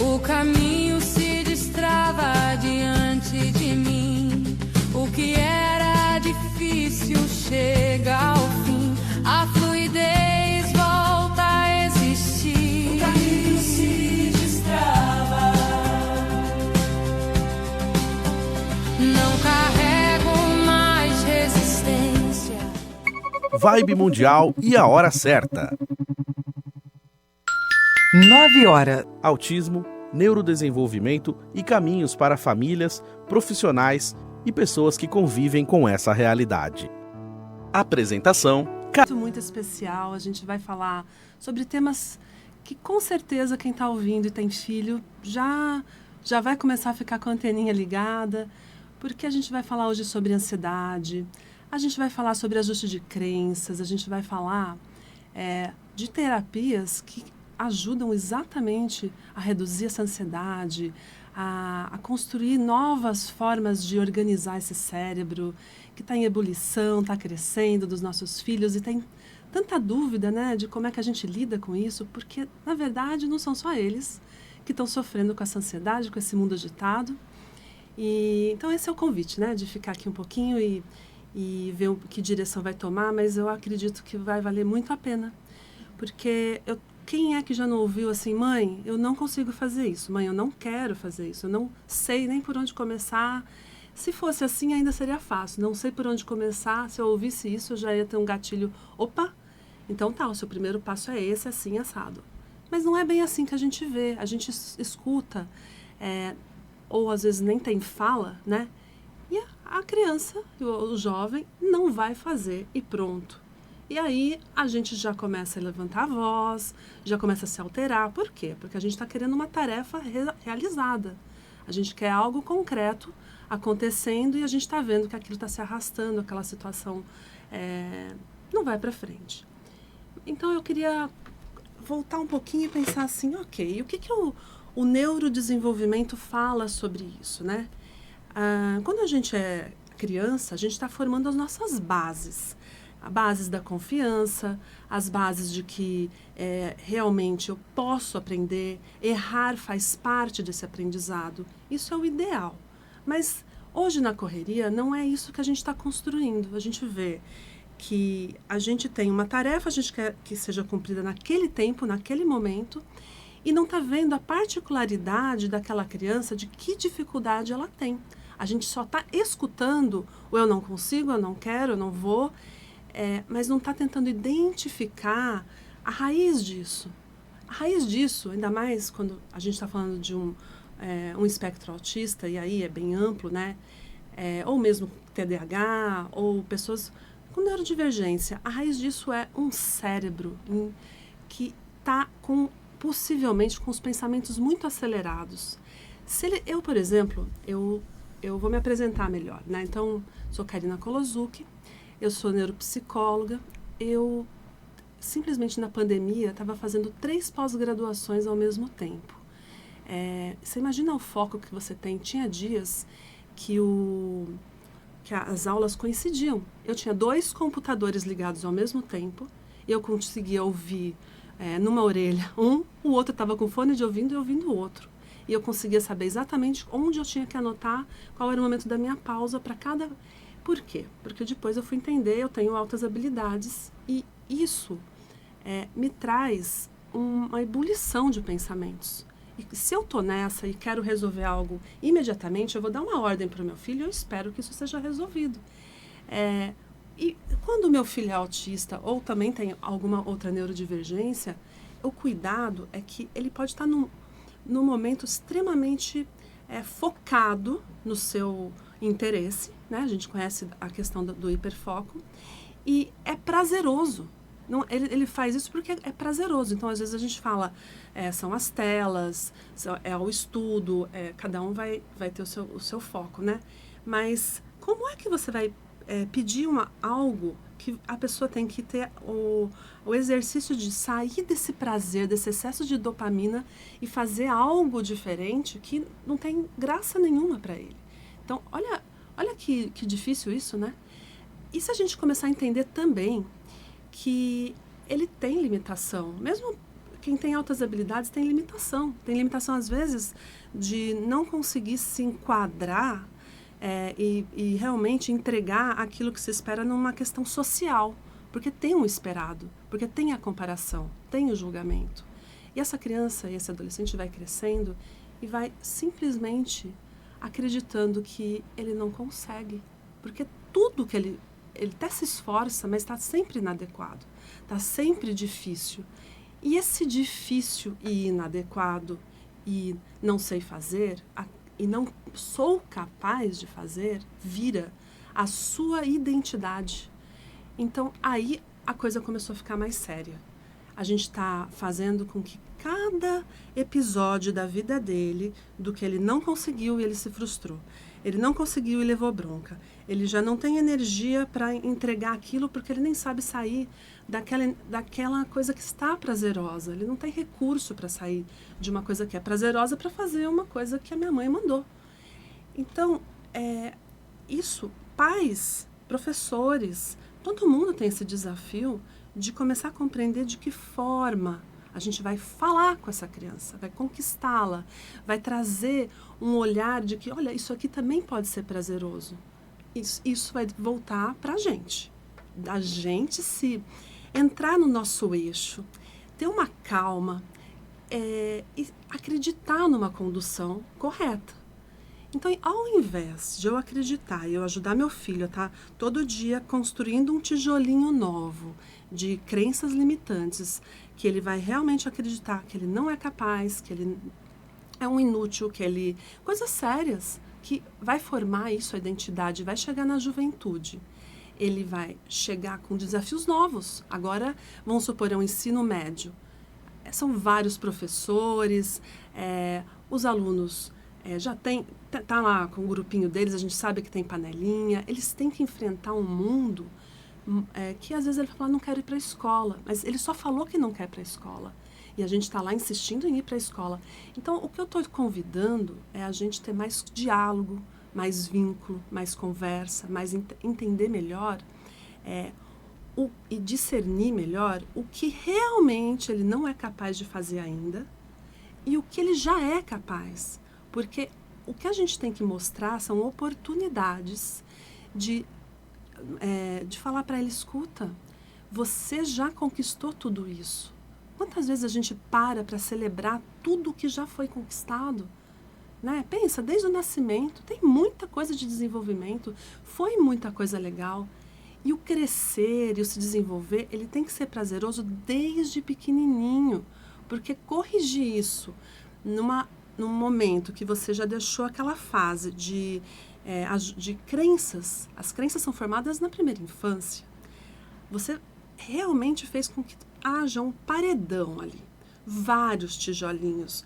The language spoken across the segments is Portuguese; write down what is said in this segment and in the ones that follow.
O caminho se destrava diante de mim. O que era difícil chega ao fim. A fluidez volta a existir. O caminho se destrava. Não carrego mais resistência. Vibe Mundial e a hora certa. 9h. Autismo, neurodesenvolvimento e caminhos para famílias, profissionais e pessoas que convivem com essa realidade. Apresentação: Muito especial. A gente vai falar sobre temas que com certeza quem está ouvindo e tem filho já vai começar a ficar com a anteninha ligada, porque a gente vai falar hoje sobre ansiedade, a gente vai falar sobre ajuste de crenças, a gente vai falar de terapias que ajudam exatamente a reduzir essa ansiedade, a construir novas formas de organizar esse cérebro que está em ebulição, está crescendo dos nossos filhos e tem tanta dúvida, né, de como é que a gente lida com isso, porque, na verdade, não são só eles que estão sofrendo com essa ansiedade, com esse mundo agitado. E, então, esse é o convite, né, de ficar aqui um pouquinho e ver que direção vai tomar, mas eu acredito que vai valer muito a pena, porque quem é que já não ouviu assim: mãe, eu não consigo fazer isso, mãe, eu não quero fazer isso, eu não sei nem por onde começar. Se fosse assim, ainda seria fácil. Não sei por onde começar. Se eu ouvisse isso, eu já ia ter um gatilho. Opa, então tá, o seu primeiro passo é esse, assim, assado. Mas não é bem assim que a gente vê. A gente escuta, ou às vezes nem tem fala, né? E a criança, o jovem, não vai fazer e pronto. E aí a gente já começa a levantar a voz, já começa a se alterar. Por quê? Porque a gente está querendo uma tarefa realizada. A gente quer algo concreto acontecendo e a gente está vendo que aquilo está se arrastando, aquela situação não vai para frente. Então eu queria voltar um pouquinho e pensar assim: ok, o que o neurodesenvolvimento fala sobre isso, né? Quando a gente é criança, a gente está formando as nossas bases. As bases da confiança, as bases de que realmente eu posso aprender, errar faz parte desse aprendizado. Isso é o ideal. Mas hoje na correria não é isso que a gente está construindo. A gente vê que a gente tem uma tarefa, a gente quer que seja cumprida naquele tempo, naquele momento, e não está vendo a particularidade daquela criança, de que dificuldade ela tem. A gente só está escutando o eu não consigo, eu não quero, eu não vou, mas não está tentando identificar a raiz disso. A raiz disso, ainda mais quando a gente está falando de um espectro autista, e aí é bem amplo, né? Ou mesmo TDAH, ou pessoas com neurodivergência. A raiz disso é um cérebro que está possivelmente com os pensamentos muito acelerados. Eu, por exemplo, eu vou me apresentar melhor, né? Então, sou Karina Kolozuki, eu sou neuropsicóloga. Eu, simplesmente na pandemia, estava fazendo 3 pós-graduações ao mesmo tempo. Você imagina o foco que você tem. Tinha dias que as aulas coincidiam. Eu tinha 2 computadores ligados ao mesmo tempo, e eu conseguia ouvir numa orelha o outro estava com fone de ouvido e ouvindo o outro. E eu conseguia saber exatamente onde eu tinha que anotar, qual era o momento da minha pausa para cada... Por quê? Porque depois eu fui entender, eu tenho altas habilidades, e isso me traz uma ebulição de pensamentos. E se eu estou nessa e quero resolver algo imediatamente, eu vou dar uma ordem para o meu filho e eu espero que isso seja resolvido. E quando o meu filho é autista ou também tem alguma outra neurodivergência, o cuidado é que ele pode estar num momento extremamente focado no seu interesse, né? A gente conhece a questão do hiperfoco, e é prazeroso. Não, ele faz isso porque é prazeroso. Então, às vezes a gente fala, são as telas, é o estudo, cada um vai ter o seu foco, né? Mas como é que você vai pedir algo que a pessoa tem que ter o exercício de sair desse prazer, desse excesso de dopamina e fazer algo diferente que não tem graça nenhuma para ele? Então, olha que difícil isso, né? E se a gente começar a entender também que ele tem limitação, mesmo quem tem altas habilidades tem limitação. Tem limitação, às vezes, de não conseguir se enquadrar e realmente entregar aquilo que se espera numa questão social. Porque tem um esperado, porque tem a comparação, tem o julgamento. E essa criança e esse adolescente vai crescendo e vai simplesmente acreditando que ele não consegue. Porque tudo que ele até se esforça, mas está sempre inadequado, está sempre difícil. E esse difícil e inadequado e não sei fazer, e não sou capaz de fazer, vira a sua identidade. Então, aí a coisa começou a ficar mais séria. A gente está fazendo com que cada episódio da vida dele, do que ele não conseguiu e ele se frustrou, ele não conseguiu e levou bronca, ele já não tem energia para entregar aquilo porque ele nem sabe sair daquela coisa que está prazerosa. Ele não tem recurso para sair de uma coisa que é prazerosa para fazer uma coisa que a minha mãe mandou. Então, isso, pais, professores, todo mundo tem esse desafio de começar a compreender de que forma a gente vai falar com essa criança, vai conquistá-la, vai trazer um olhar de que, olha, isso aqui também pode ser prazeroso. Isso vai voltar para a gente. A gente se entrar no nosso eixo, ter uma calma e acreditar numa condução correta. Então, ao invés de eu acreditar e eu ajudar meu filho a estar todo dia construindo um tijolinho novo de crenças limitantes, que ele vai realmente acreditar que ele não é capaz, que ele é um inútil, que ele... Coisas sérias, que vai formar isso, a identidade, vai chegar na juventude. Ele vai chegar com desafios novos. Agora, vamos supor, é um ensino médio. São vários professores, os alunos... já tá lá com o grupinho deles, a gente sabe que tem panelinha, eles têm que enfrentar um mundo que às vezes ele fala, não quero ir para a escola, mas ele só falou que não quer ir para a escola. E a gente está lá insistindo em ir para a escola. Então, o que eu estou convidando é a gente ter mais diálogo, mais vínculo, mais conversa, mais entender melhor e discernir melhor o que realmente ele não é capaz de fazer ainda e o que ele já é capaz. Porque o que a gente tem que mostrar são oportunidades de falar para ele, escuta, você já conquistou tudo isso. Quantas vezes a gente para celebrar tudo que já foi conquistado? Né? Pensa, desde o nascimento, tem muita coisa de desenvolvimento, foi muita coisa legal. E o crescer e o se desenvolver, ele tem que ser prazeroso desde pequenininho. Porque corrigir isso num momento que você já deixou aquela fase de crenças, as crenças são formadas na primeira infância, você realmente fez com que haja um paredão ali, vários tijolinhos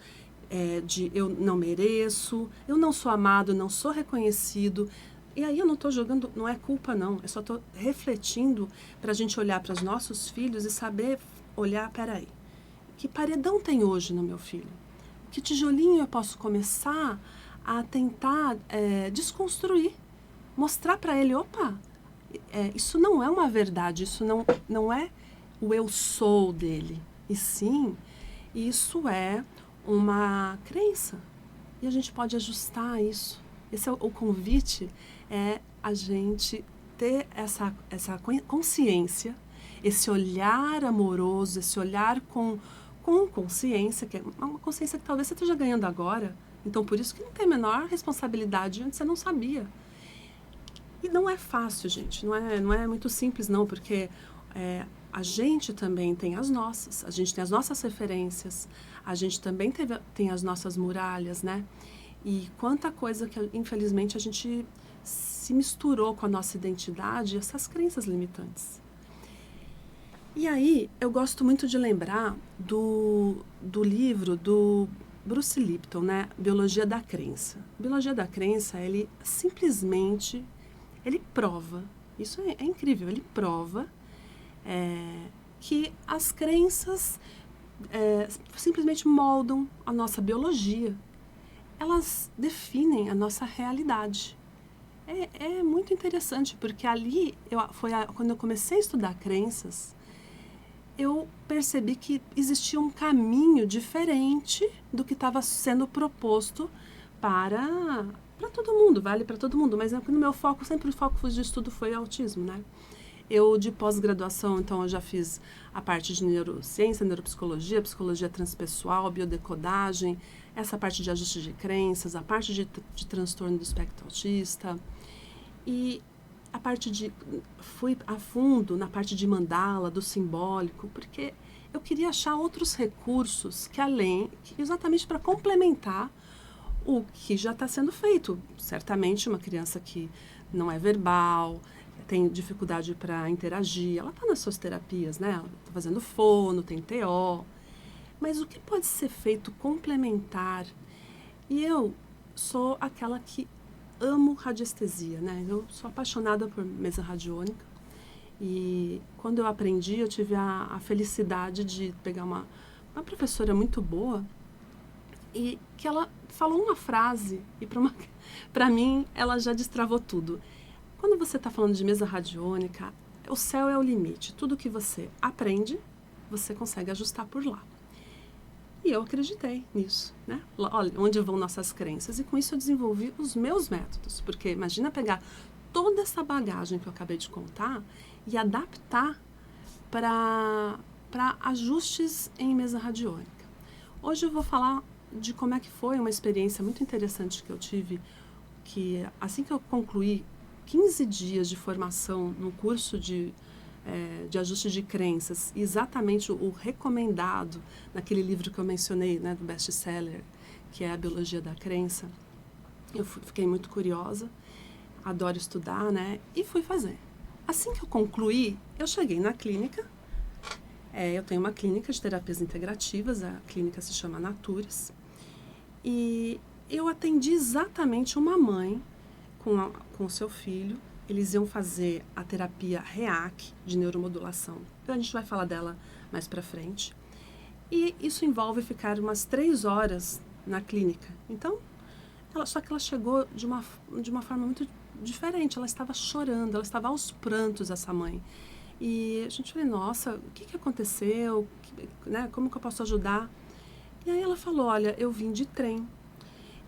de eu não mereço, eu não sou amado, não sou reconhecido. E aí eu não estou jogando, não é culpa não, eu só estou refletindo para a gente olhar para os nossos filhos e saber olhar, peraí, que paredão tem hoje no meu filho? Que tijolinho eu posso começar a tentar desconstruir, mostrar para ele, opa, isso não é uma verdade, isso não é o eu sou dele, e sim, isso é uma crença, e a gente pode ajustar isso. Esse é o convite, a gente ter essa consciência, esse olhar amoroso, esse olhar com consciência, que é uma consciência que talvez você esteja ganhando agora, então por isso que não tem a menor responsabilidade antes você não sabia. E não é fácil, gente, não é muito simples não, porque a gente também tem a gente tem as nossas referências, a gente também tem as nossas muralhas, né? E quanta coisa que infelizmente a gente se misturou com a nossa identidade, essas crenças limitantes. E aí, eu gosto muito de lembrar do livro do Bruce Lipton, né? Biologia da Crença. Biologia da Crença, ele simplesmente, ele prova, isso é incrível, ele prova que as crenças simplesmente moldam a nossa biologia. Elas definem a nossa realidade. É muito interessante, porque ali, quando eu comecei a estudar crenças, eu percebi que existia um caminho diferente do que estava sendo proposto para todo mundo, vale para todo mundo, mas no meu foco, sempre o foco de estudo foi autismo, né? Eu, de pós-graduação, então, eu já fiz a parte de neurociência, neuropsicologia, psicologia transpessoal, biodecodagem, essa parte de ajuste de crenças, a parte de transtorno do espectro autista. E a parte de... fui a fundo na parte de mandala, do simbólico, porque eu queria achar outros recursos que exatamente para complementar o que já está sendo feito. Certamente uma criança que não é verbal, tem dificuldade para interagir, ela está nas suas terapias, né? Ela está fazendo fono, tem TO. Mas o que pode ser feito complementar? E eu sou aquela que amo radiestesia, né? Eu sou apaixonada por mesa radiônica. E quando eu aprendi, eu tive a felicidade de pegar uma professora muito boa e que ela falou uma frase e para mim ela já destravou tudo. Quando você está falando de mesa radiônica, o céu é o limite. Tudo que você aprende, você consegue ajustar por lá. E eu acreditei nisso, né? Olha, onde vão nossas crenças. E com isso eu desenvolvi os meus métodos. Porque imagina pegar toda essa bagagem que eu acabei de contar e adaptar para ajustes em mesa radiônica. Hoje eu vou falar de como é que foi uma experiência muito interessante que eu tive, que assim que eu concluí 15 dias de formação no curso de ajuste de crenças, exatamente o recomendado naquele livro que eu mencionei, né, do best-seller, que é A Biologia da Crença. Eu fiquei muito curiosa, adoro estudar, né, e fui fazer. Assim que eu concluí, eu cheguei na clínica. Eu tenho uma clínica de terapias integrativas, a clínica se chama Natures, e eu atendi exatamente uma mãe com o seu filho. Eles iam fazer a terapia REAC de neuromodulação. Então, a gente vai falar dela mais pra frente. E isso envolve ficar umas 3 horas na clínica. Então, só que ela chegou de uma forma muito diferente. Ela estava chorando, ela estava aos prantos, essa mãe. E a gente falou, nossa, o que aconteceu? Né, como que eu posso ajudar? E aí ela falou, olha, eu vim de trem.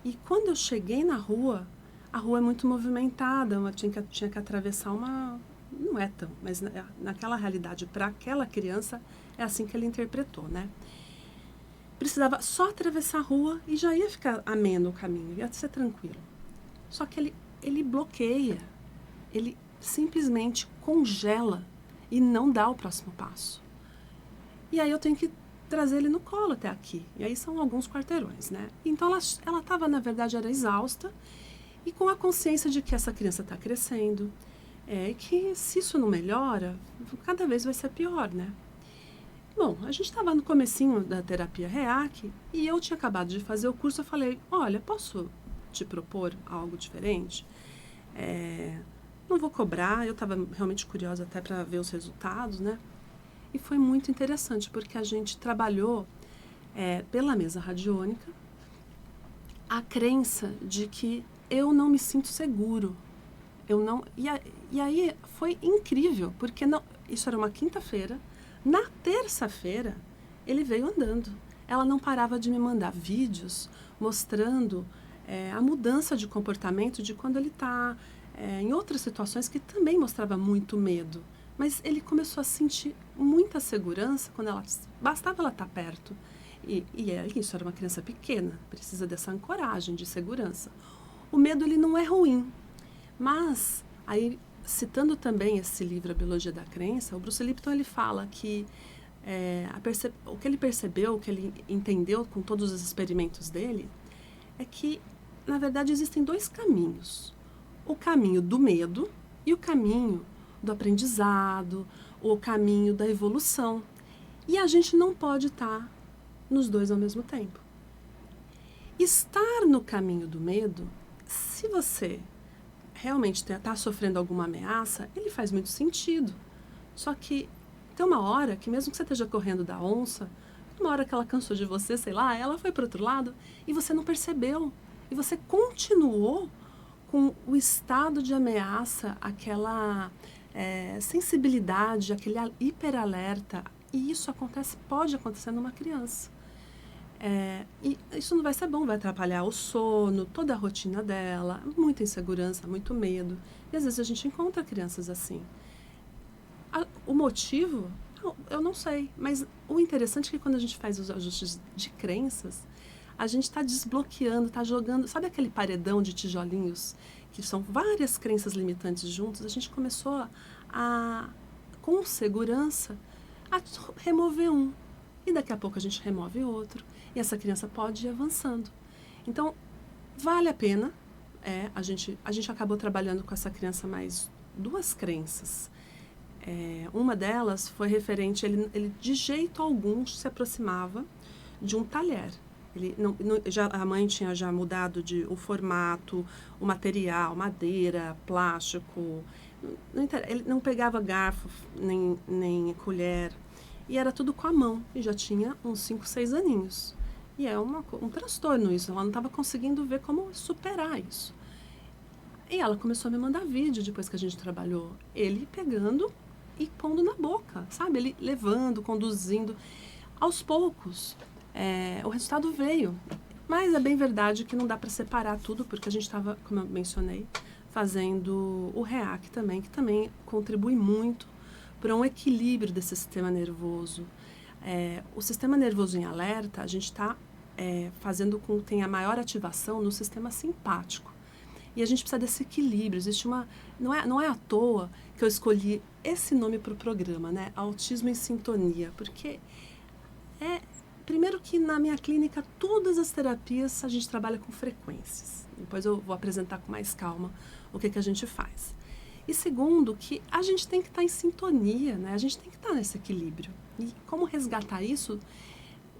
E quando eu cheguei na rua, a rua é muito movimentada, tinha que atravessar não é tão, mas naquela realidade, para aquela criança, é assim que ele interpretou, né? Precisava só atravessar a rua e já ia ficar ameno o caminho, ia ser tranquilo. Só que ele bloqueia, ele simplesmente congela e não dá o próximo passo. E aí eu tenho que trazer ele no colo até aqui, e aí são alguns quarteirões, né? Então ela estava, na verdade, era exausta, e com a consciência de que essa criança está crescendo, e que se isso não melhora, cada vez vai ser pior, né? Bom, a gente estava no comecinho da terapia REAC e eu tinha acabado de fazer o curso. Eu falei, olha, posso te propor algo diferente? Não vou cobrar, eu estava realmente curiosa até para ver os resultados, né? E foi muito interessante, porque a gente trabalhou pela mesa radiônica a crença de que eu não me sinto seguro. E aí foi incrível, porque isso era uma quinta-feira. Na terça-feira, ele veio andando. Ela não parava de me mandar vídeos mostrando a mudança de comportamento de quando ele está em outras situações que também mostrava muito medo. Mas ele começou a sentir muita segurança quando bastava ela estar perto. E isso, era uma criança pequena, precisa dessa ancoragem de segurança. O medo, ele não é ruim, mas aí, citando também esse livro, A Biologia da Crença, o Bruce Lipton, ele fala que o que ele percebeu, o que ele entendeu com todos os experimentos dele, é que, na verdade, existem 2 caminhos. O caminho do medo e o caminho do aprendizado, o caminho da evolução. E a gente não pode estar nos 2 ao mesmo tempo. Estar no caminho do medo, se você realmente está sofrendo alguma ameaça, ele faz muito sentido. Só que tem uma hora que, mesmo que você esteja correndo da onça, uma hora que ela cansou de você, sei lá, ela foi para o outro lado e você não percebeu. E você continuou com o estado de ameaça, aquela sensibilidade, aquele hiperalerta E isso pode acontecer numa criança. E isso não vai ser bom, vai atrapalhar o sono, toda a rotina dela, muita insegurança, muito medo. E às vezes a gente encontra crianças assim. O motivo, eu não sei, mas o interessante é que quando a gente faz os ajustes de crenças, a gente está desbloqueando, está jogando, sabe aquele paredão de tijolinhos, que são várias crenças limitantes juntos? A gente começou com segurança, a remover um. E daqui a pouco a gente remove outro. E essa criança pode ir avançando. Então, vale a pena. A gente acabou trabalhando com essa criança mais 2 crenças. Uma delas foi referente, ele de jeito algum se aproximava de um talher. A mãe tinha já mudado o formato, o material, madeira, plástico. Ele não pegava garfo nem colher. E era tudo com a mão. E já tinha uns 5, 6 aninhos. E é um transtorno isso. Ela não estava conseguindo ver como superar isso. E ela começou a me mandar vídeo depois que a gente trabalhou. Ele pegando e pondo na boca, sabe? Ele levando, conduzindo. Aos poucos, o resultado veio. Mas é bem verdade que não dá para separar tudo, porque a gente estava, como eu mencionei, fazendo o REAC também, que também contribui muito para um equilíbrio desse sistema nervoso. O sistema nervoso em alerta, a gente está fazendo com que tenha maior ativação no sistema simpático. E a gente precisa desse equilíbrio. Existe não é à toa que eu escolhi esse nome para o programa, né? Autismo em Sintonia, porque primeiro que na minha clínica todas as terapias a gente trabalha com frequências. Depois eu vou apresentar com mais calma o que a gente faz. E segundo, que a gente tem que estar em sintonia, né? A gente tem que estar nesse equilíbrio. E como resgatar isso?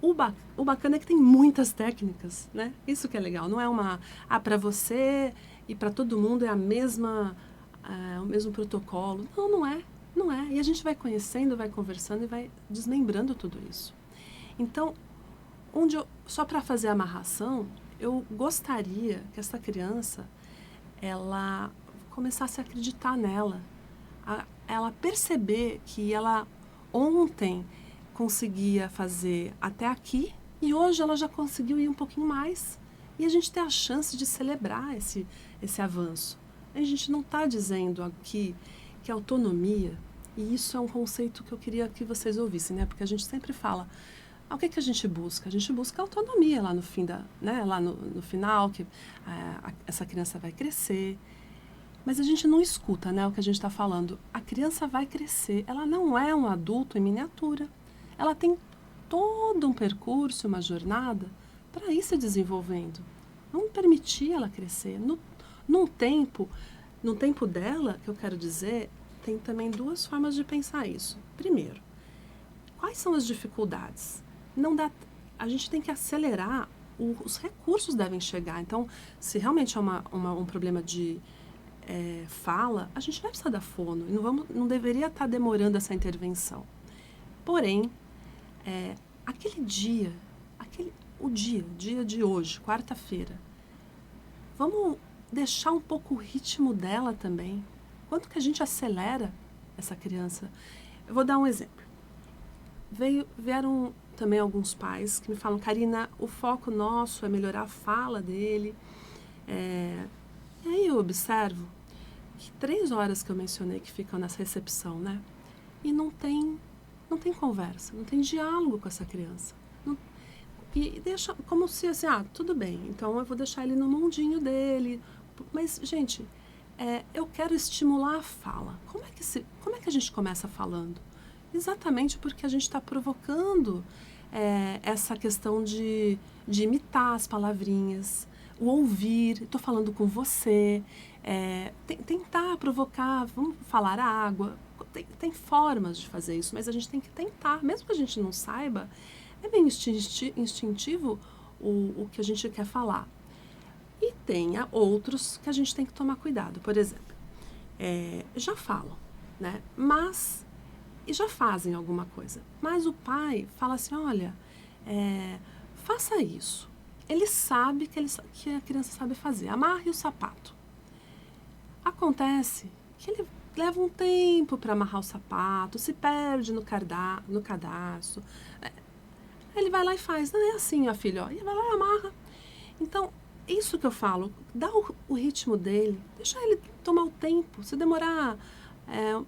O bacana é que tem muitas técnicas, né? Isso que é legal. Não é para você e para todo mundo é o mesmo protocolo. Não é. E a gente vai conhecendo, vai conversando e vai desmembrando tudo isso. Então, só para fazer a amarração, eu gostaria que essa criança, ela começasse a acreditar nela, ela perceber que ela ontem conseguia fazer até aqui e hoje ela já conseguiu ir um pouquinho mais. E a gente tem a chance de celebrar esse avanço. A gente não está dizendo aqui que autonomia, e isso é um conceito que eu queria que vocês ouvissem, né? Porque a gente sempre fala, o que a gente busca? A gente busca autonomia lá no fim lá no final, que essa criança vai crescer. Mas a gente não escuta, né, o que a gente está falando. A criança vai crescer, ela não é um adulto em miniatura. Ela tem todo um percurso, uma jornada para ir se desenvolvendo. Vamos permitir ela crescer. No tempo dela, que eu quero dizer, tem também 2 formas de pensar isso. Primeiro, quais são as dificuldades? A gente tem que acelerar, os recursos devem chegar. Então, se realmente é um problema de fala, a gente vai precisar da fono e não deveria estar demorando essa intervenção. Porém, o dia de hoje, quarta-feira, vamos deixar um pouco o ritmo dela também. Quanto que a gente acelera essa criança? Eu vou dar um exemplo. Vieram também alguns pais que me falam, Karina, o foco nosso é melhorar a fala dele. E aí eu observo que 3 horas que eu mencionei que ficam nessa recepção, né? E não tem conversa, não tem diálogo com essa criança. E deixa como se assim, tudo bem, então eu vou deixar ele no mundinho dele. Mas, gente, eu quero estimular a fala. Como é que a gente começa falando? Exatamente porque a gente está provocando essa questão de imitar as palavrinhas, o ouvir, estou falando com você, tentar provocar, vamos falar água. Tem formas de fazer isso, mas a gente tem que tentar, mesmo que a gente não saiba, é bem instintivo o que a gente quer falar. E tem outros que a gente tem que tomar cuidado. Por exemplo, já falam, né? E já fazem alguma coisa. Mas o pai fala assim, olha, faça isso. Ele sabe que a criança sabe fazer. Amarre o sapato. Acontece que ele leva um tempo para amarrar o sapato, se perde no cadarço. Ele vai lá e faz. Não é assim, ó, filho, ó. Ele vai lá e amarra. Então, isso que eu falo, dá o ritmo dele, deixa ele tomar o tempo. Se demorar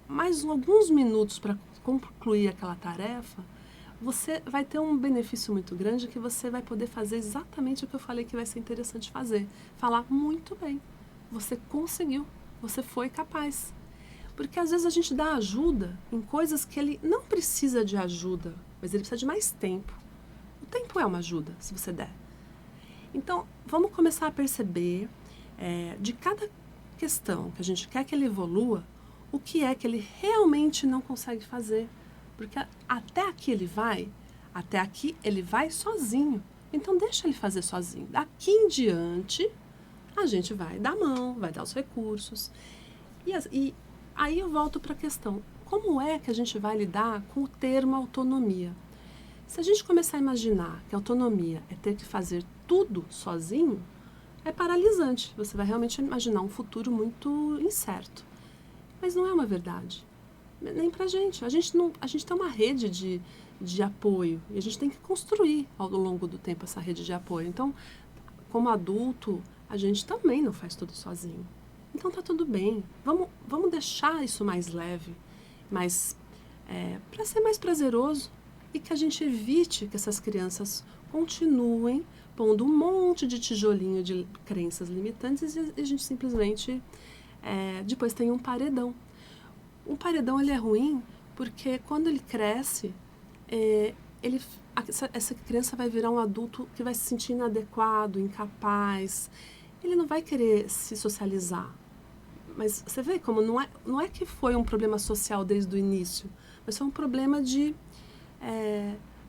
mais alguns minutos para concluir aquela tarefa, você vai ter um benefício muito grande, que você vai poder fazer exatamente o que eu falei que vai ser interessante fazer. Falar: muito bem, você conseguiu, você foi capaz. Porque às vezes a gente dá ajuda em coisas que ele não precisa de ajuda, mas ele precisa de mais tempo. O tempo é uma ajuda, se você der. Então, vamos começar a perceber, de cada questão que a gente quer que ele evolua, o que é que ele realmente não consegue fazer. Porque até aqui ele vai sozinho. Então, deixa ele fazer sozinho. Daqui em diante, a gente vai dar a mão, vai dar os recursos. E aí eu volto para a questão: como é que a gente vai lidar com o termo autonomia? Se a gente começar a imaginar que a autonomia é ter que fazer tudo sozinho, é paralisante. Você vai realmente imaginar um futuro muito incerto. Mas não é uma verdade. Nem pra gente. A gente tem uma rede de apoio e a gente tem que construir ao longo do tempo essa rede de apoio. Então, como adulto, a gente também não faz tudo sozinho. Então tá tudo bem. Vamos deixar isso mais leve, para ser mais prazeroso, e que a gente evite que essas crianças continuem pondo um monte de tijolinho de crenças limitantes e a gente simplesmente depois tem um paredão. Um paredão, ele é ruim porque quando ele cresce, essa criança vai virar um adulto que vai se sentir inadequado, incapaz. Ele não vai querer se socializar. Mas você vê como não é que foi um problema social desde o início, mas foi um problema de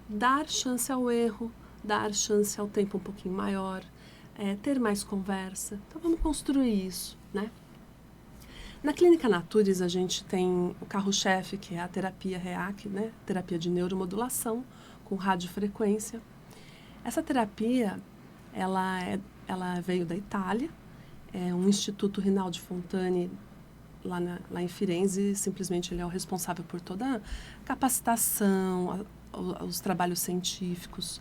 dar chance ao erro, dar chance ao tempo um pouquinho maior, ter mais conversa. Então vamos construir isso, né? Na Clínica Natures a gente tem o carro-chefe, que é a terapia REAC, né? Terapia de neuromodulação com radiofrequência. Essa terapia, ela veio da Itália, é um Instituto Rinaldi Fontani lá em Firenze. Simplesmente ele é o responsável por toda a capacitação, os trabalhos científicos.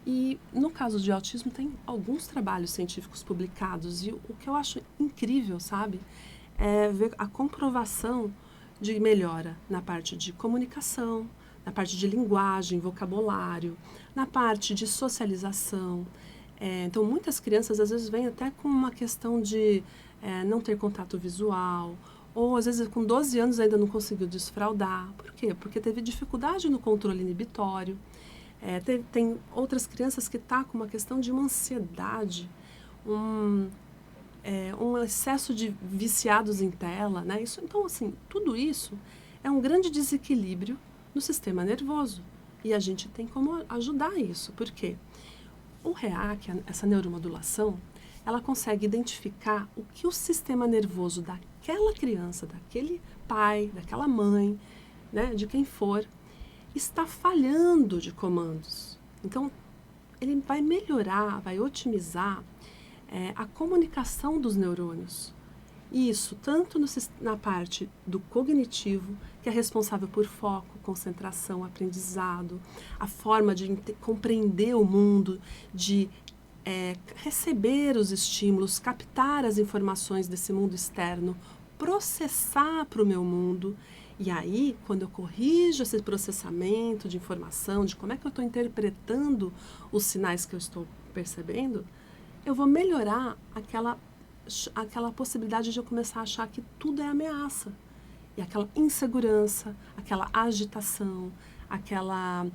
E no caso de autismo tem alguns trabalhos científicos publicados e o que eu acho incrível, sabe, é ver a comprovação de melhora na parte de comunicação, na parte de linguagem, vocabulário, na parte de socialização. Então, muitas crianças às vezes vêm até com uma questão de não ter contato visual, ou às vezes com 12 anos ainda não conseguiu desfraldar. Por quê? Porque teve dificuldade no controle inibitório. Tem outras crianças que estão com uma questão de uma ansiedade, um excesso de viciados em tela, né? Então, assim, tudo isso é um grande desequilíbrio no sistema nervoso. E a gente tem como ajudar isso. Por quê? O REAC, essa neuromodulação, ela consegue identificar o que o sistema nervoso daquela criança, daquele pai, daquela mãe, né, de quem for, está falhando de comandos. Então, ele vai melhorar, vai otimizar a comunicação dos neurônios. Isso tanto na parte do cognitivo, que é responsável por foco, concentração, aprendizado, a forma de compreender o mundo, de receber os estímulos, captar as informações desse mundo externo, processar para o meu mundo. E aí, quando eu corrijo esse processamento de informação, de como é que eu estou interpretando os sinais que eu estou percebendo, eu vou melhorar aquela possibilidade de eu começar a achar que tudo é ameaça. E aquela insegurança, aquela agitação, aquela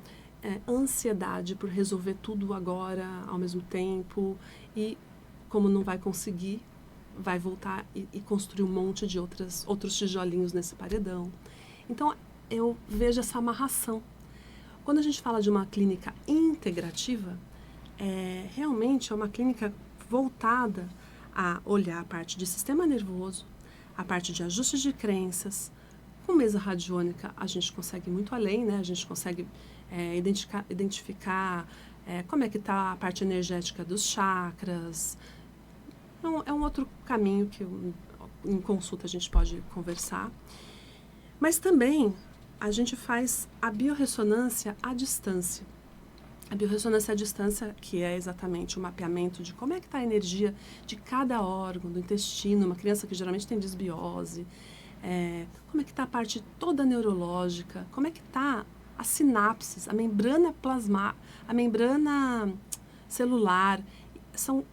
ansiedade por resolver tudo agora, ao mesmo tempo. E como não vai conseguir, vai voltar e construir um monte de outros tijolinhos nesse paredão. Então, eu vejo essa amarração. Quando a gente fala de uma clínica integrativa, realmente é uma clínica voltada a olhar a parte de sistema nervoso, a parte de ajustes de crenças. Com mesa radiônica, a gente consegue ir muito além, né? A gente consegue identificar como é que está a parte energética dos chakras. Então, é um outro caminho que em consulta a gente pode conversar. Mas também a gente faz a biorressonância à distância. A biorressonância à distância, que é exatamente o mapeamento de como é que está a energia de cada órgão, do intestino, uma criança que geralmente tem desbiose, como é que está a parte toda neurológica, como é que está as sinapses, a membrana a membrana celular. São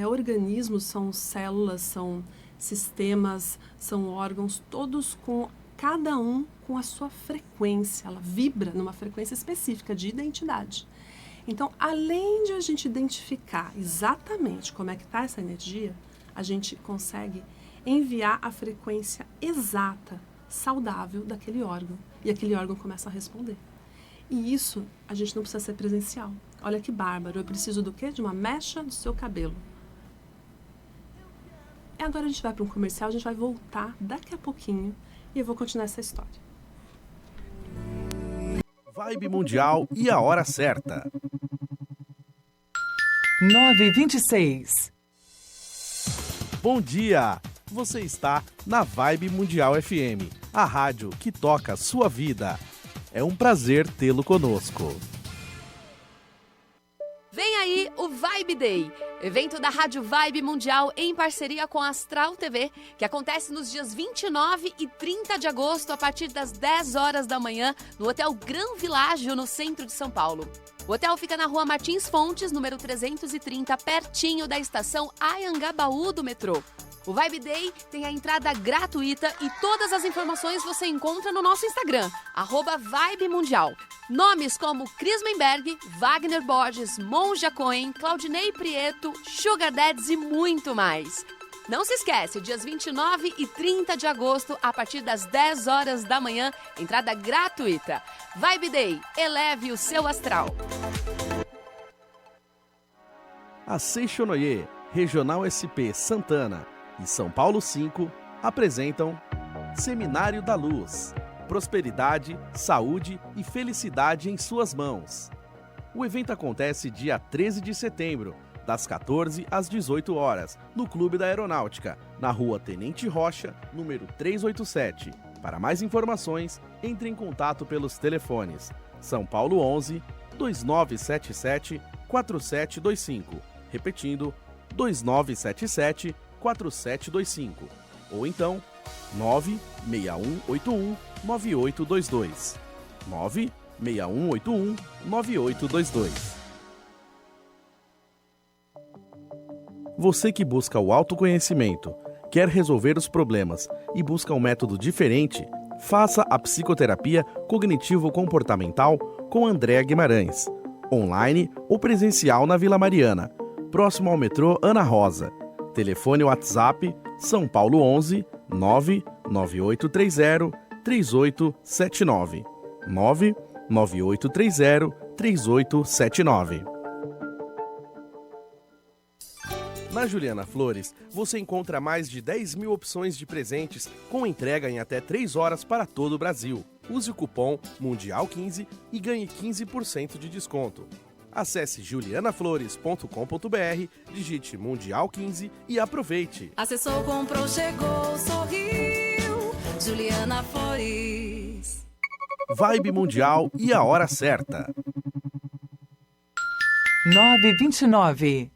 organismos, são células, são sistemas, são órgãos, todos com cada um com a sua frequência, ela vibra numa frequência específica de identidade. Então, além de a gente identificar exatamente como é que está essa energia, a gente consegue enviar a frequência exata, saudável daquele órgão. E aquele órgão começa a responder. E isso, a gente não precisa ser presencial. Olha que bárbaro, eu preciso do quê? De uma mecha do seu cabelo. E agora a gente vai para um comercial, a gente vai voltar daqui a pouquinho e eu vou continuar essa história. Vibe Mundial e a hora certa. 9h26. Bom dia! Você está na Vibe Mundial FM, a rádio que toca a sua vida. É um prazer tê-lo conosco. Vem aí o Vibe Day, evento da Rádio Vibe Mundial em parceria com a Astral TV, que acontece nos dias 29 e 30 de agosto, a partir das 10 horas da manhã, no Hotel Gran Világio, no centro de São Paulo. O hotel fica na rua Martins Fontes, número 330, pertinho da estação Anhangabaú do metrô. O Vibe Day tem a entrada gratuita e todas as informações você encontra no nosso Instagram, @Vibe Mundial. Nomes como Cris Menberg, Wagner Borges, Monja Cohen, Claudinei Prieto, Sugar Daddies e muito mais. Não se esquece, dias 29 e 30 de agosto, a partir das 10 horas da manhã, entrada gratuita. Vibe Day, eleve o seu astral. A Seixonoye, Regional SP Santana e São Paulo 5 apresentam Seminário da Luz. Prosperidade, saúde e felicidade em suas mãos. O evento acontece dia 13 de setembro, das 14 às 18 horas, no Clube da Aeronáutica, na Rua Tenente Rocha, número 387. Para mais informações, entre em contato pelos telefones São Paulo 11 2977 4725, repetindo 2977 4725, ou então 96181 9822. 96181 9822. Você que busca o autoconhecimento, quer resolver os problemas e busca um método diferente, faça a psicoterapia cognitivo-comportamental com Andréa Guimarães, online ou presencial na Vila Mariana, próximo ao metrô Ana Rosa. Telefone WhatsApp São Paulo 11 99830 3879. 99830 3879. Na Juliana Flores, você encontra mais de 10 mil opções de presentes com entrega em até 3 horas para todo o Brasil. Use o cupom Mundial15 e ganhe 15% de desconto. Acesse julianaflores.com.br, digite Mundial15 e aproveite. Acessou, comprou, chegou, sorriu. Juliana Flores. Vibe Mundial e a hora certa. 9h29.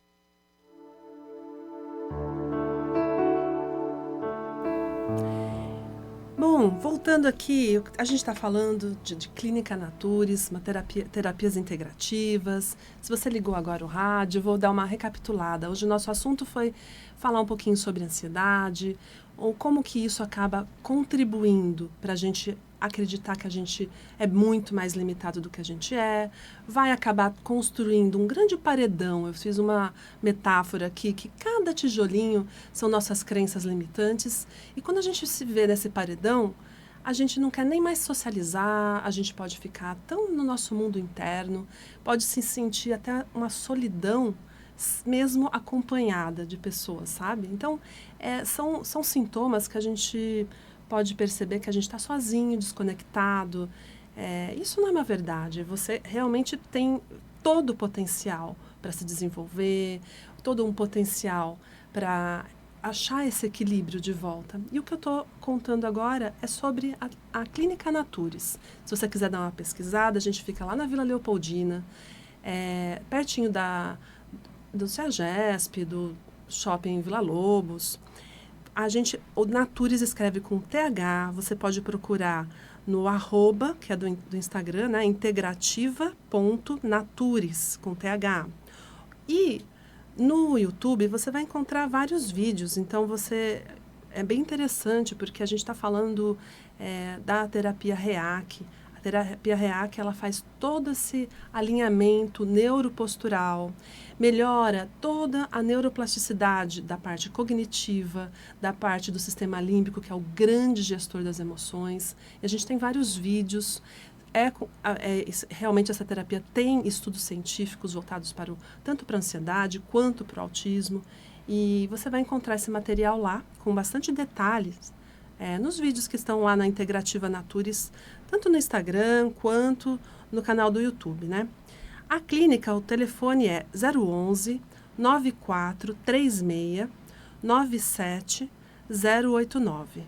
Bom, voltando aqui, a gente está falando de Clínica Natures, terapias integrativas. Se você ligou agora o rádio, eu vou dar uma recapitulada. Hoje o nosso assunto foi falar um pouquinho sobre ansiedade, ou como que isso acaba contribuindo para a gente acreditar que a gente é muito mais limitado do que a gente é, vai acabar construindo um grande paredão. Eu fiz uma metáfora aqui, que cada tijolinho são nossas crenças limitantes, e quando a gente se vê nesse paredão, a gente não quer nem mais socializar, a gente pode ficar tão no nosso mundo interno, pode se sentir até uma solidão, mesmo acompanhada de pessoas, sabe? Então, são sintomas que a gente pode perceber que a gente está sozinho, desconectado. Isso não é uma verdade. Você realmente tem todo o potencial para se desenvolver, todo um potencial para achar esse equilíbrio de volta. E o que eu estou contando agora é sobre a Clínica Natures. Se você quiser dar uma pesquisada, a gente fica lá na Vila Leopoldina, pertinho do CEAGESP, do Shopping Vila Lobos. O Natures escreve com TH, você pode procurar no @, que é do Instagram, né, integrativa.natures, com TH. E no YouTube você vai encontrar vários vídeos, então é bem interessante porque a gente está falando da terapia REAC. A terapia REAC, ela faz todo esse alinhamento neuropostural, melhora toda a neuroplasticidade da parte cognitiva, da parte do sistema límbico, que é o grande gestor das emoções. E a gente tem vários vídeos. Realmente essa terapia tem estudos científicos voltados tanto para a ansiedade quanto para o autismo. E você vai encontrar esse material lá, com bastante detalhes, nos vídeos que estão lá na Integrativa Natures, tanto no Instagram quanto no canal do YouTube, né? A clínica, o telefone é 011 9436 97089.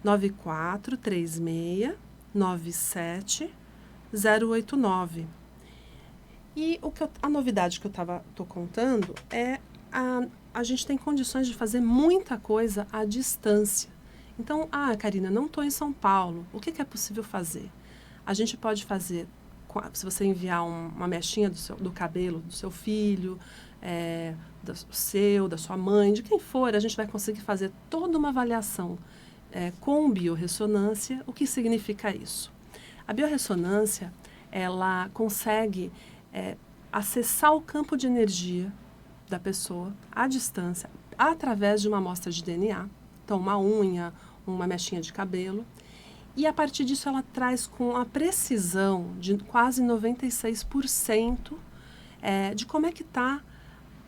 9436 97089. E a novidade que eu tô contando é a gente tem condições de fazer muita coisa à distância. Então, Karina, não estou em São Paulo. O que é possível fazer? A gente pode fazer, se você enviar uma mechinha do cabelo do seu filho, da sua mãe, de quem for, a gente vai conseguir fazer toda uma avaliação com biorressonância. O que significa isso? A biorressonância, ela consegue acessar o campo de energia da pessoa à distância, através de uma amostra de DNA. Então, uma unha, uma mechinha de cabelo. E, a partir disso, ela traz com a precisão de quase 96% de como é que está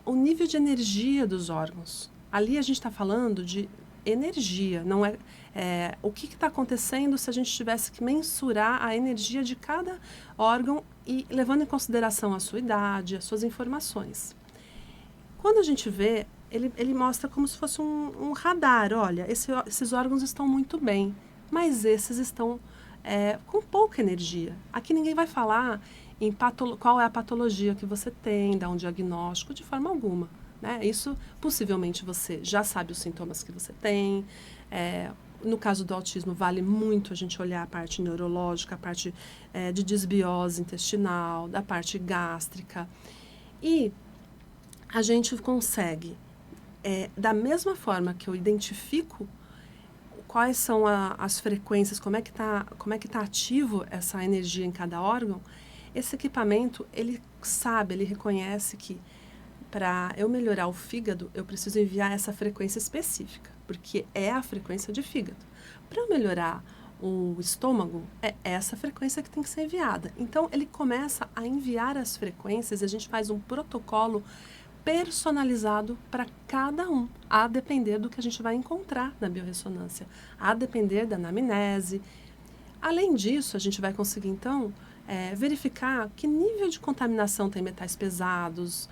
o nível de energia dos órgãos. Ali a gente está falando de energia, não o que está acontecendo se a gente tivesse que mensurar a energia de cada órgão e levando em consideração a sua idade, as suas informações. Quando a gente vê, ele mostra como se fosse um radar. Olha, esses órgãos estão muito bem, mas esses estão com pouca energia. Aqui ninguém vai falar em qual é a patologia que você tem, dar um diagnóstico de forma alguma. Né? Isso, possivelmente, você já sabe os sintomas que você tem. No caso do autismo, vale muito a gente olhar a parte neurológica, a parte de desbiose intestinal, da parte gástrica. E a gente consegue, da mesma forma que eu identifico quais são as frequências, como é que tá ativo essa energia em cada órgão, esse equipamento, ele reconhece que para eu melhorar o fígado, eu preciso enviar essa frequência específica, porque é a frequência de fígado. Para eu melhorar o estômago, é essa frequência que tem que ser enviada. Então, ele começa a enviar as frequências e a gente faz um protocolo personalizado para cada um, a depender do que a gente vai encontrar na biorressonância, a depender da anamnese. Além disso, a gente vai conseguir, então, verificar que nível de contaminação tem metais pesados.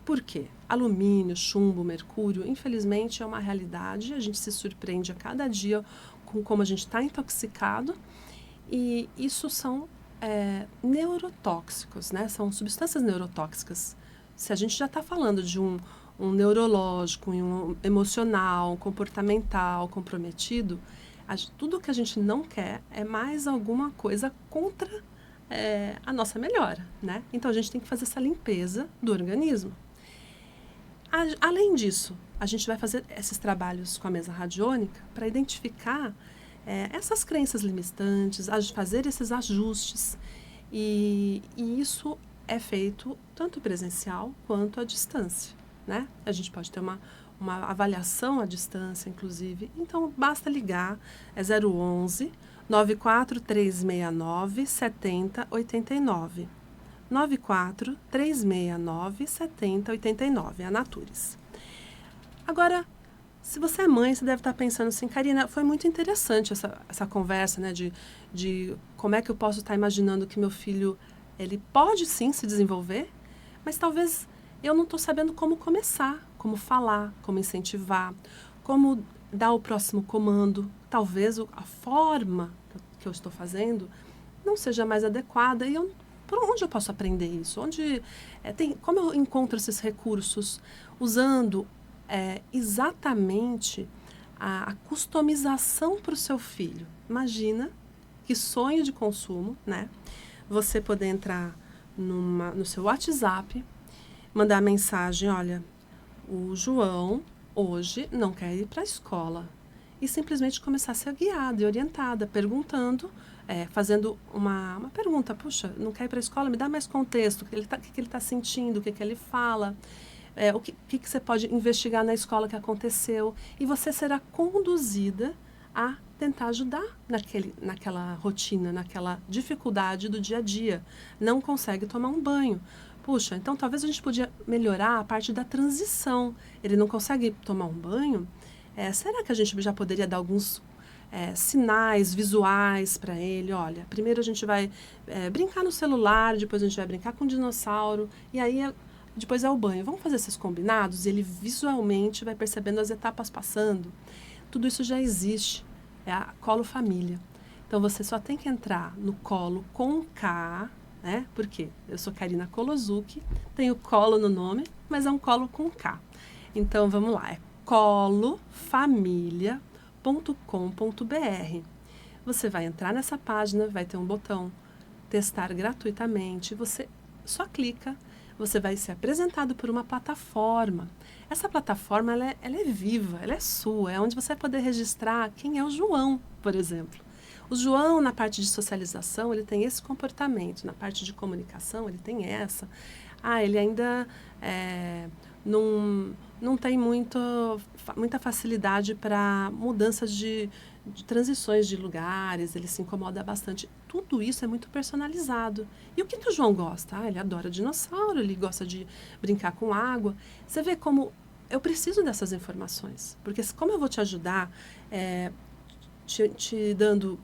Por quê? Alumínio, chumbo, mercúrio, infelizmente é uma realidade, a gente se surpreende a cada dia com como a gente está intoxicado, e isso são neurotóxicos, né? São substâncias neurotóxicas. Se a gente já está falando de um neurológico, um emocional, um comportamental comprometido, tudo que a gente não quer é mais alguma coisa contra a nossa melhora, né? Então, a gente tem que fazer essa limpeza do organismo. Além disso, a gente vai fazer esses trabalhos com a mesa radiônica para identificar essas crenças limitantes, fazer esses ajustes. E isso é feito tanto presencial quanto à distância, né? A gente pode ter uma avaliação à distância, inclusive. Então, basta ligar, 011 94369 7089. 94369 7089, a Natures. Agora, se você é mãe, você deve estar pensando assim, Karina, foi muito interessante essa conversa, né, de como é que eu posso estar imaginando que meu filho, ele pode sim se desenvolver, mas talvez eu não estou sabendo como começar, como falar, como incentivar, como dar o próximo comando. Talvez a forma que eu estou fazendo não seja mais adequada e por onde eu posso aprender isso? Como eu encontro esses recursos? Usando exatamente a customização para o seu filho. Imagina que sonho de consumo, né? Você poder entrar no seu WhatsApp, mandar mensagem, olha, o João hoje não quer ir para a escola. E simplesmente começar a ser guiada e orientada, perguntando, fazendo uma pergunta. Puxa, não quer ir para a escola? Me dá mais contexto. O que ele tá sentindo? O que ele fala? O que você pode investigar na escola que aconteceu. E você será conduzida a tentar ajudar naquela rotina, naquela dificuldade do dia a dia. Não consegue tomar um banho. Puxa, então talvez a gente podia melhorar a parte da transição. Ele não consegue tomar um banho? Será que a gente já poderia dar alguns sinais visuais para ele? Olha, primeiro a gente vai brincar no celular, depois a gente vai brincar com o dinossauro, e aí depois é o banho. Vamos fazer esses combinados? E ele visualmente vai percebendo as etapas passando. Tudo isso já existe. É a Colo Família. Então, você só tem que entrar no Colo com K, né? Porque eu sou Karina Kolozuki, tenho Colo no nome, mas é um Colo com K. Então, vamos lá. É colofamilia.com.br. Você vai entrar nessa página, vai ter um botão testar gratuitamente. Você só clica, você vai ser apresentado por uma plataforma. Essa plataforma ela é viva, ela é sua, é onde você vai poder registrar quem é o João, por exemplo. O João, na parte de socialização, ele tem esse comportamento, na parte de comunicação, ele tem essa. Ele ainda não tem muita facilidade para mudanças de transições de lugares, ele se incomoda bastante. Tudo isso é muito personalizado. E o que o João gosta? Ele adora dinossauro, ele gosta de brincar com água. Você vê como eu preciso dessas informações, porque como eu vou te ajudar te dando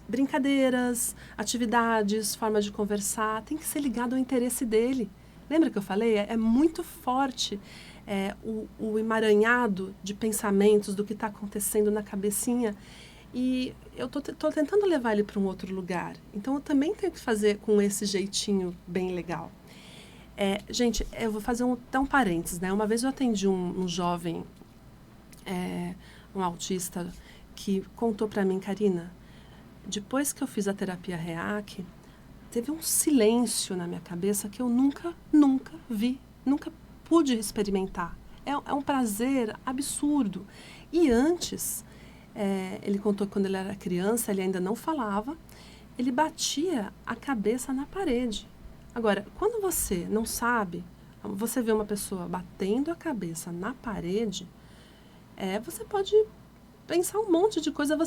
brincadeiras, atividades, formas de conversar, tem que ser ligado ao interesse dele. Lembra que eu falei? É muito forte o emaranhado de pensamentos do que está acontecendo na cabecinha. E eu tô tentando levar ele para um outro lugar. Então, eu também tenho que fazer com esse jeitinho bem legal. Gente, eu vou fazer até um parênteses, né? Uma vez eu atendi um jovem, um autista, que contou para mim, Karina, depois que eu fiz a terapia REAC, teve um silêncio na minha cabeça que eu nunca vi, nunca pude experimentar. É um prazer absurdo. E antes, ele contou que quando ele era criança, ele ainda não falava, ele batia a cabeça na parede. Agora, quando você não sabe, você vê uma pessoa batendo a cabeça na parede, você pode pensar um monte de coisa,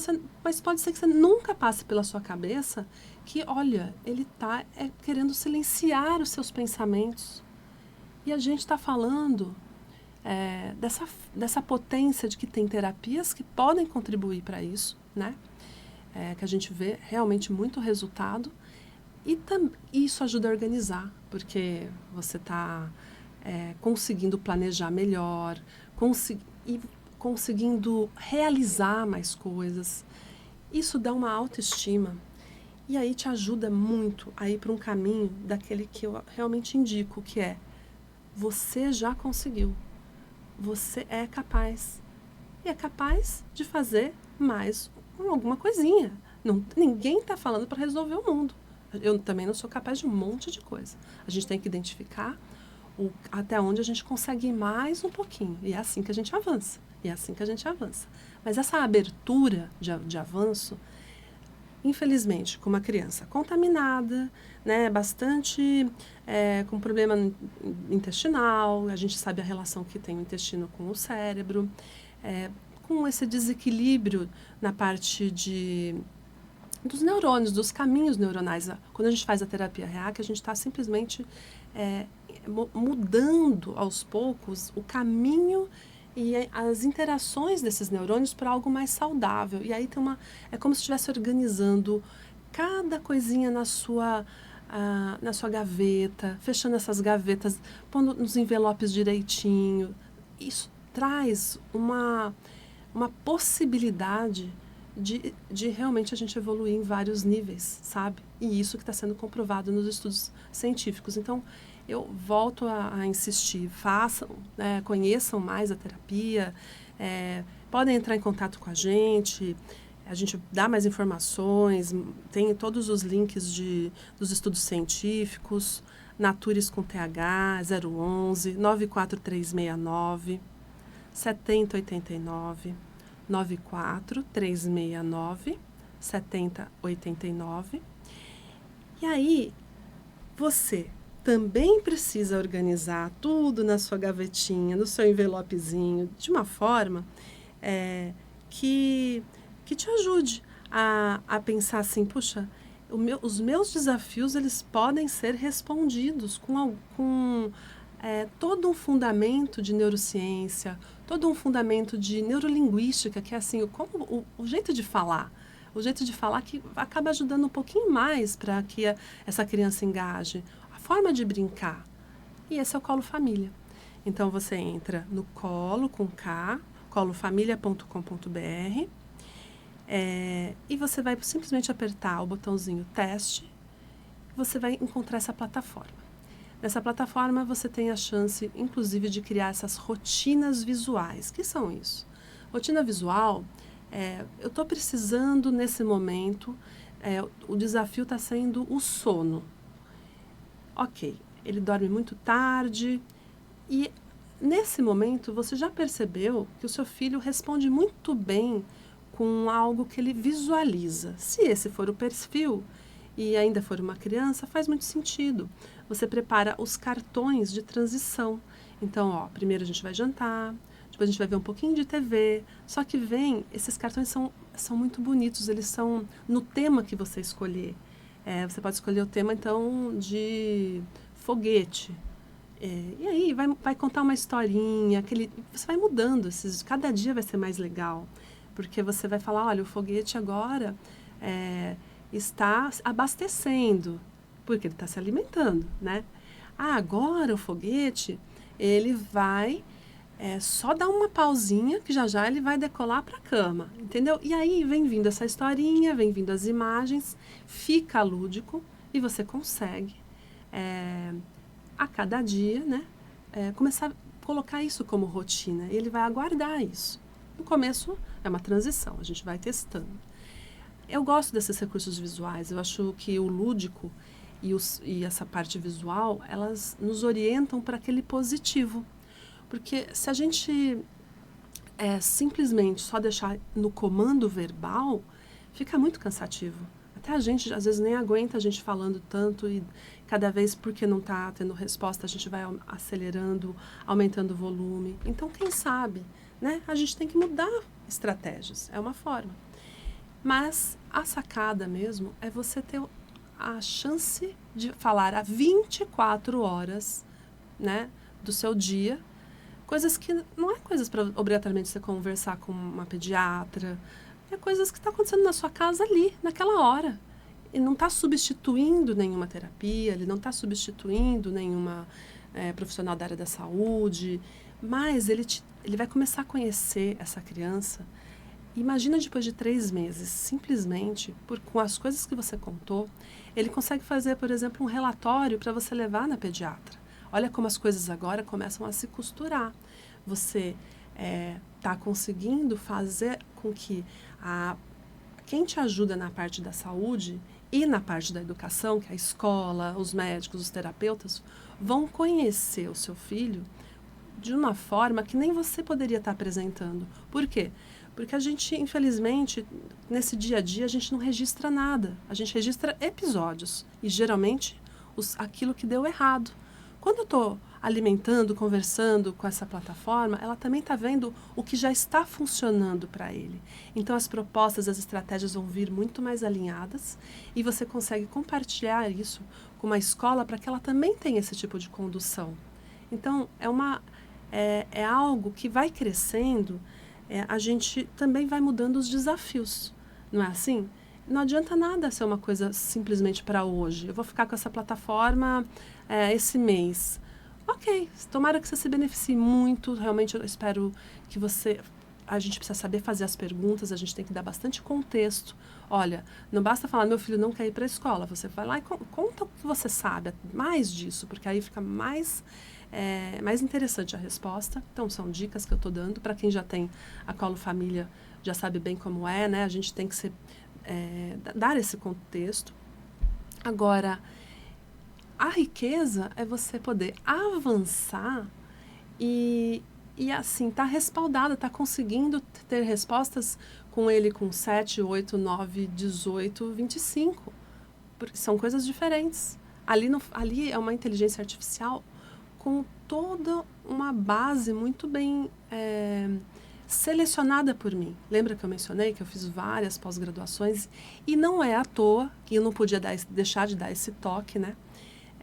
mas pode ser que você nunca passe pela sua cabeça que, olha, ele está querendo silenciar os seus pensamentos. E a gente está falando dessa potência de que tem terapias que podem contribuir para isso, né? Que a gente vê realmente muito resultado. E isso ajuda a organizar, porque você está conseguindo planejar melhor, conseguindo realizar mais coisas. Isso dá uma autoestima e aí te ajuda muito a ir para um caminho daquele que eu realmente indico, que é: você já conseguiu, você é capaz. E é capaz de fazer mais alguma coisinha. Ninguém está falando para resolver o mundo. Eu também não sou capaz de um monte de coisa. A gente tem que identificar até onde a gente consegue ir mais um pouquinho. E é assim que a gente avança. Mas essa abertura de avanço, infelizmente, com uma criança contaminada, né, bastante com problema intestinal, a gente sabe a relação que tem o intestino com o cérebro, com esse desequilíbrio na parte dos neurônios, dos caminhos neuronais. Quando a gente faz a terapia REAC, a gente está simplesmente mudando aos poucos o caminho e as interações desses neurônios para algo mais saudável. E aí é como se estivesse organizando cada coisinha na sua gaveta, fechando essas gavetas, pondo nos envelopes direitinho, isso traz uma possibilidade de realmente a gente evoluir em vários níveis, sabe? E isso que está sendo comprovado nos estudos científicos. Então, eu volto a insistir, façam, conheçam mais a terapia, podem entrar em contato com a gente dá mais informações, tem todos os links dos estudos científicos, Natures com TH, 011 94369 7089, 94369 7089. E aí, você também precisa organizar tudo na sua gavetinha, no seu envelopezinho, de uma forma que te ajude a pensar assim, puxa, os meus desafios eles podem ser respondidos com todo um fundamento de neurociência, todo um fundamento de neurolinguística, que é assim, como o jeito de falar. O jeito de falar que acaba ajudando um pouquinho mais para que essa criança engaje. A forma de brincar. E esse é o Colo Família. Então, você entra no Colo, com K, colofamilia.com.br, e você vai simplesmente apertar o botãozinho teste, você vai encontrar essa plataforma. Nessa plataforma, você tem a chance, inclusive, de criar essas rotinas visuais. Que são isso? Rotina visual, eu estou precisando, nesse momento, o desafio está sendo o sono. Ok, ele dorme muito tarde e, nesse momento, você já percebeu que o seu filho responde muito bem com algo que ele visualiza. Se esse for o perfil e ainda for uma criança, faz muito sentido. Você prepara os cartões de transição. Então, primeiro a gente vai jantar, depois a gente vai ver um pouquinho de TV. Só que esses cartões são muito bonitos, eles são no tema que você escolher. Você pode escolher o tema, então, de foguete. E aí vai contar uma historinha, você vai mudando, cada dia vai ser mais legal. Porque você vai falar, olha, o foguete agora está abastecendo, porque ele está se alimentando, né? Agora o foguete, ele vai só dar uma pausinha, que já ele vai decolar para a cama, entendeu? E aí vem vindo essa historinha, vem vindo as imagens, fica lúdico e você consegue, a cada dia, né, começar a colocar isso como rotina. Ele vai aguardar isso. No começo é uma transição, a gente vai testando. Eu gosto desses recursos visuais, eu acho que o lúdico e essa parte visual, elas nos orientam para aquele positivo. Porque se a gente simplesmente só deixar no comando verbal, fica muito cansativo. Até a gente, às vezes, nem aguenta a gente falando tanto e cada vez, porque não está tendo resposta, a gente vai acelerando, aumentando o volume. Então, quem sabe, né? A gente tem que mudar estratégias, é uma forma. Mas a sacada mesmo é você ter a chance de falar a 24 horas, né, do seu dia, coisas que não é coisas para obrigatoriamente você conversar com uma pediatra, é coisas que estão acontecendo na sua casa ali, naquela hora. E não está substituindo nenhuma terapia, ele não está substituindo nenhuma profissional da área da saúde, mas ele vai começar a conhecer essa criança. Imagina depois de 3 meses, simplesmente, com as coisas que você contou, ele consegue fazer, por exemplo, um relatório para você levar na pediatra. Olha como as coisas agora começam a se costurar. Você está conseguindo fazer com que quem te ajuda na parte da saúde e na parte da educação, que é a escola, os médicos, os terapeutas, vão conhecer o seu filho de uma forma que nem você poderia estar apresentando. Por quê? Porque a gente, infelizmente, nesse dia a dia, a gente não registra nada. A gente registra episódios e, geralmente, aquilo que deu errado. Quando eu estou alimentando, conversando com essa plataforma, ela também está vendo o que já está funcionando para ele. Então, as propostas, as estratégias vão vir muito mais alinhadas e você consegue compartilhar isso com uma escola para que ela também tenha esse tipo de condução. Então, é algo que vai crescendo, a gente também vai mudando os desafios, não é assim? Não adianta nada ser uma coisa simplesmente para hoje. Eu vou ficar com essa plataforma esse mês. Ok, tomara que você se beneficie muito. Realmente eu espero que você... A gente precisa saber fazer as perguntas, a gente tem que dar bastante contexto. Olha, não basta falar, meu filho não quer ir para a escola. Você vai lá e conta o que você sabe, mais disso, porque aí fica mais interessante a resposta. Então, são dicas que eu estou dando. Para quem já tem a Colo Família, já sabe bem como é, né? A gente tem que dar esse contexto. Agora, a riqueza é você poder avançar e assim, tá respaldada, tá conseguindo ter respostas com ele com 7, 8, 9, 18, 25. Porque são coisas diferentes. Ali é uma inteligência artificial com toda uma base muito bem selecionada por mim. Lembra que eu mencionei que eu fiz várias pós-graduações e não é à toa que eu não podia deixar de dar esse toque, né?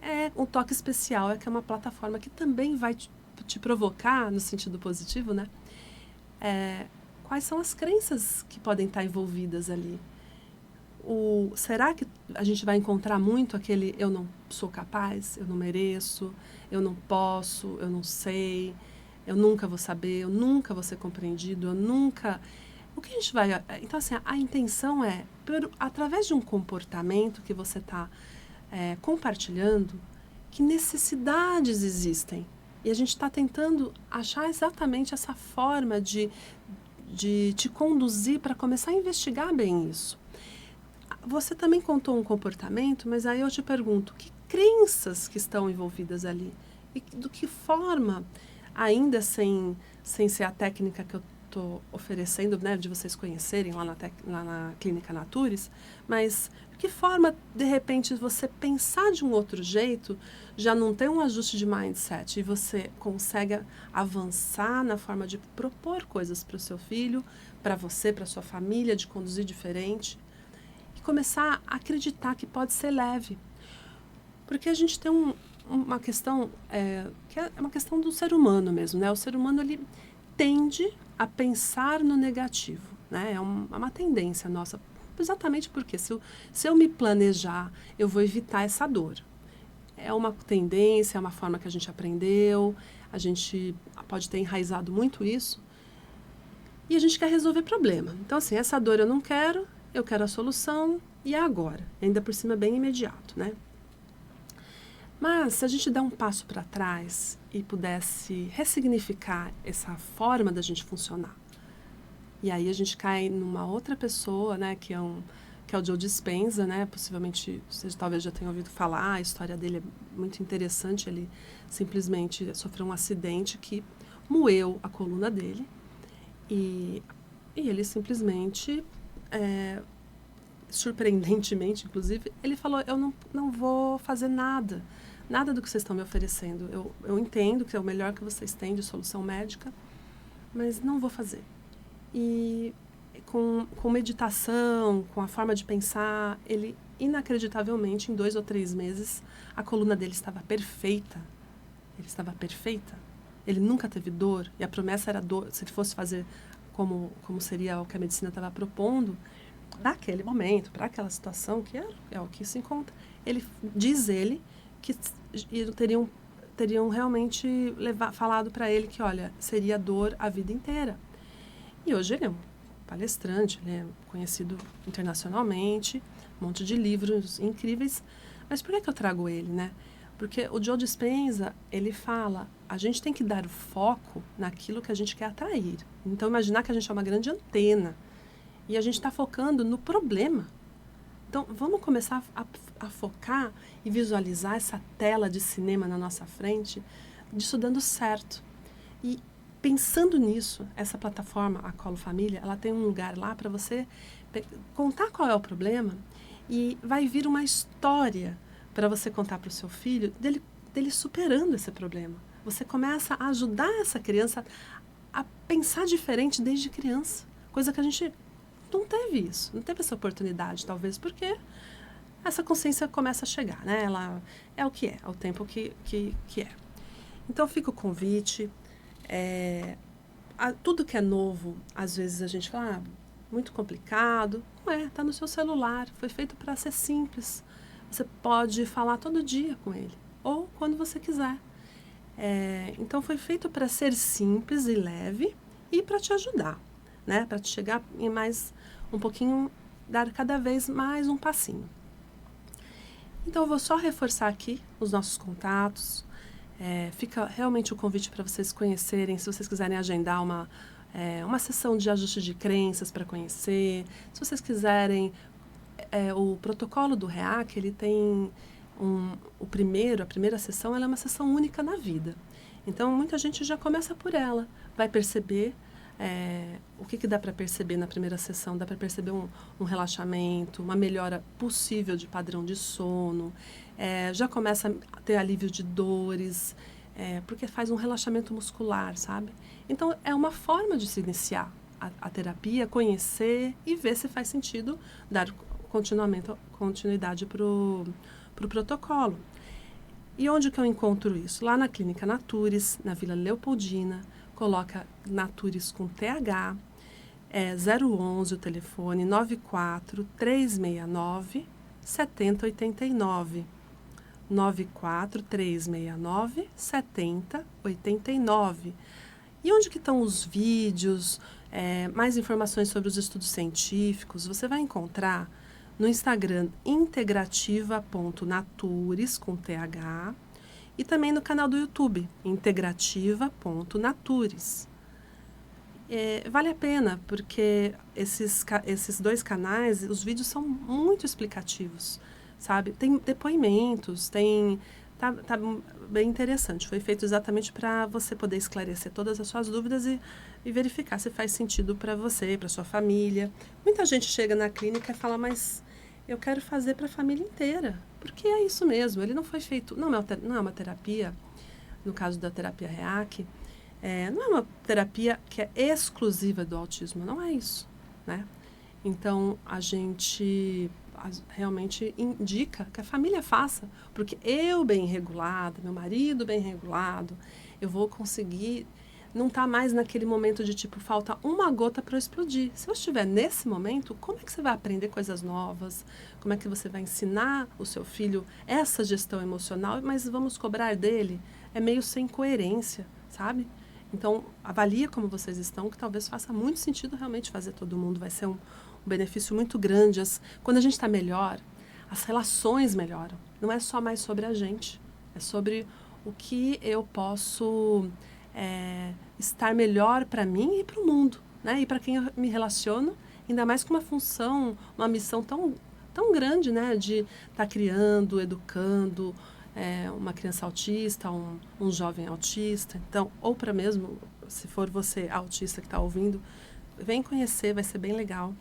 É um toque especial, que é uma plataforma que também vai te provocar, no sentido positivo, né? Quais são as crenças que podem estar envolvidas ali? Será que a gente vai encontrar muito aquele eu não sou capaz, eu não mereço, eu não posso, eu não sei, eu nunca vou saber, eu nunca vou ser compreendido, eu nunca... O que a gente vai... Então, assim, a intenção é, através de um comportamento que você está compartilhando, que necessidades existem. E a gente está tentando achar exatamente essa forma de te conduzir para começar a investigar bem isso. Você também contou um comportamento, mas aí eu te pergunto, que crenças que estão envolvidas ali? E do que forma, ainda sem ser a técnica que eu estou oferecendo, né, de vocês conhecerem lá na Clínica Natures, mas de que forma, de repente, você pensar de um outro jeito, já não tem um ajuste de mindset e você consegue avançar na forma de propor coisas para o seu filho, para você, para sua família, de conduzir diferente e começar a acreditar que pode ser leve. Porque a gente tem uma questão, que é uma questão do ser humano mesmo, né? O ser humano, ele tende a pensar no negativo, né? É uma tendência nossa, exatamente porque se eu me planejar, eu vou evitar essa dor. É uma tendência, é uma forma que a gente aprendeu, a gente pode ter enraizado muito isso, e a gente quer resolver problema. Então, assim, essa dor eu não quero, eu quero a solução, e é agora. Ainda por cima, bem imediato, né? Mas, se a gente der um passo para trás e pudesse ressignificar essa forma da gente funcionar, e aí a gente cai numa outra pessoa, né, que é o Joe Dispenza, né? Possivelmente vocês talvez já tenham ouvido falar, a história dele é muito interessante. Ele simplesmente sofreu um acidente que moeu a coluna dele e ele simplesmente, surpreendentemente, inclusive, ele falou, eu não vou fazer nada do que vocês estão me oferecendo. Eu entendo que é o melhor que vocês têm de solução médica, mas não vou fazer. E com meditação, com a forma de pensar, ele, inacreditavelmente, em 2 ou 3 meses, a coluna dele estava perfeita. Ele estava perfeita. Ele nunca teve dor. E a promessa era dor. Se ele fosse fazer como seria o que a medicina estava propondo, naquele momento, para aquela situação, que é o que se encontra. Diz ele que teriam realmente falado para ele que, olha, seria dor a vida inteira. E hoje ele é um palestrante, ele é conhecido internacionalmente, um monte de livros incríveis. Mas por que eu trago ele, né? Porque o Joe Dispenza, ele fala, a gente tem que dar o foco naquilo que a gente quer atrair. Então, imaginar que a gente é uma grande antena e a gente está focando no problema. Então, vamos começar a focar e visualizar essa tela de cinema na nossa frente, disso dando certo. E pensando nisso, essa plataforma, a Colo Família, ela tem um lugar lá para você contar qual é o problema e vai vir uma história para você contar para o seu filho dele superando esse problema. Você começa a ajudar essa criança a pensar diferente desde criança, coisa que a gente não teve isso, não teve essa oportunidade, talvez porque essa consciência começa a chegar, né? Ela é o que é o tempo que é. Então fica o convite. Tudo que é novo, às vezes a gente fala, muito complicado. Não é, está no seu celular, foi feito para ser simples. Você pode falar todo dia com ele, ou quando você quiser. Então, foi feito para ser simples e leve e para te ajudar, né? Para te chegar em mais um pouquinho, dar cada vez mais um passinho. Então, eu vou só reforçar aqui os nossos contatos. Fica realmente o convite para vocês conhecerem, se vocês quiserem agendar uma sessão de ajuste de crenças para conhecer. Se vocês quiserem, o protocolo do REAC, ele tem a primeira sessão, ela é uma sessão única na vida. Então, muita gente já começa por ela, vai perceber o que dá para perceber na primeira sessão. Dá para perceber um relaxamento, uma melhora possível de padrão de sono, já começa a ter alívio de dores, porque faz um relaxamento muscular, sabe? Então, é uma forma de se iniciar a terapia, conhecer e ver se faz sentido dar continuidade para o protocolo. E onde que eu encontro isso? Lá na Clínica Natures, na Vila Leopoldina. Coloca Natures com TH, 011 o telefone, 94 369 7089. 94 369 7089. E onde que estão os vídeos, mais informações sobre os estudos científicos? Você vai encontrar no Instagram integrativa.natures com TH. E também no canal do YouTube, integrativa.natures. Vale a pena, porque esses dois canais, os vídeos são muito explicativos, sabe? Tem depoimentos, tá bem interessante. Foi feito exatamente para você poder esclarecer todas as suas dúvidas e verificar se faz sentido para você, para sua família. Muita gente chega na clínica e fala, mas eu quero fazer para a família inteira. Porque é isso mesmo, ele não foi feito, não é uma terapia, no caso da terapia REAC, não é uma terapia que é exclusiva do autismo, não é isso, né? Então, a gente realmente indica que a família faça, porque eu bem regulada, meu marido bem regulado, eu vou conseguir não estar mais naquele momento de tipo, falta uma gota para eu explodir. Se eu estiver nesse momento, como é que você vai aprender coisas novas? Como é que você vai ensinar o seu filho essa gestão emocional, mas vamos cobrar dele? É meio sem coerência, sabe? Então, avalia como vocês estão, que talvez faça muito sentido realmente fazer todo mundo. Vai ser um benefício muito grande. Quando a gente está melhor, as relações melhoram. Não é só mais sobre a gente, é sobre o que eu posso estar melhor para mim e para o mundo, né? E para quem eu me relaciono, ainda mais com uma função, uma missão tão grande, né? De estar criando, educando uma criança autista, um jovem autista. Então, ou para mesmo, se for você autista que está ouvindo, vem conhecer, vai ser bem legal.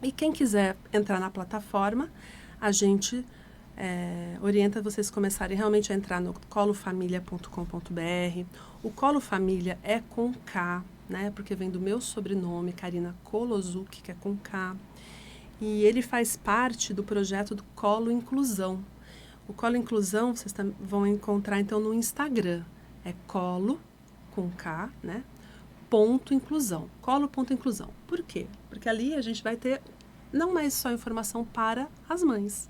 E quem quiser entrar na plataforma, a gente orienta vocês começarem realmente a entrar no colofamilia.com.br. O Colo Família é com K, né? Porque vem do meu sobrenome, Karina Kolozuki, que é com K. E ele faz parte do projeto do Colo Inclusão. O Colo Inclusão vocês vão encontrar então no Instagram. É colo, com K, né? .inclusão. Colo.inclusão. Por quê? Porque ali a gente vai ter não mais só informação para as mães,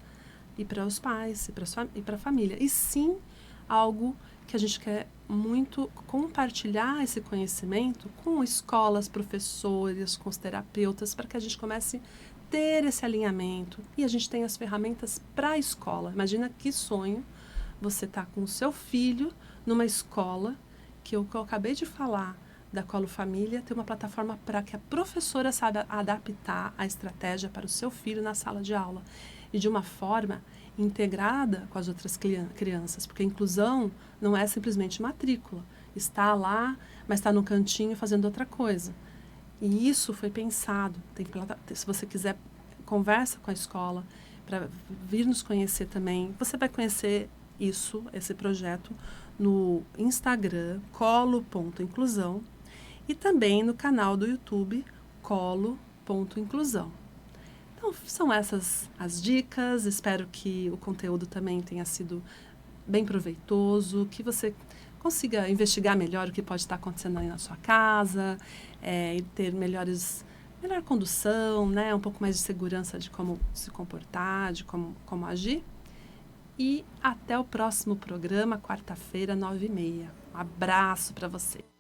e para os pais, e para a família, e sim algo que a gente quer muito compartilhar esse conhecimento com escolas, professores, com os terapeutas, para que a gente comece a ter esse alinhamento e a gente tenha as ferramentas para a escola. Imagina que sonho você tá com o seu filho numa escola que eu acabei de falar, da Colo Família, ter uma plataforma para que a professora saiba adaptar a estratégia para o seu filho na sala de aula e de uma forma integrada com as outras crianças, porque a inclusão não é simplesmente matrícula, está lá, mas está no cantinho fazendo outra coisa. E isso foi pensado. Se você quiser, conversa com a escola para vir nos conhecer também. Você vai conhecer esse projeto no Instagram, colo.inclusão, e também no canal do YouTube, colo.inclusão. Então, são essas as dicas. Espero que o conteúdo também tenha sido bem proveitoso, que você consiga investigar melhor o que pode estar acontecendo aí na sua casa, e ter melhor condução, né? Um pouco mais de segurança de como se comportar, de como agir. E até o próximo programa, quarta-feira, 9h30. Um abraço para você.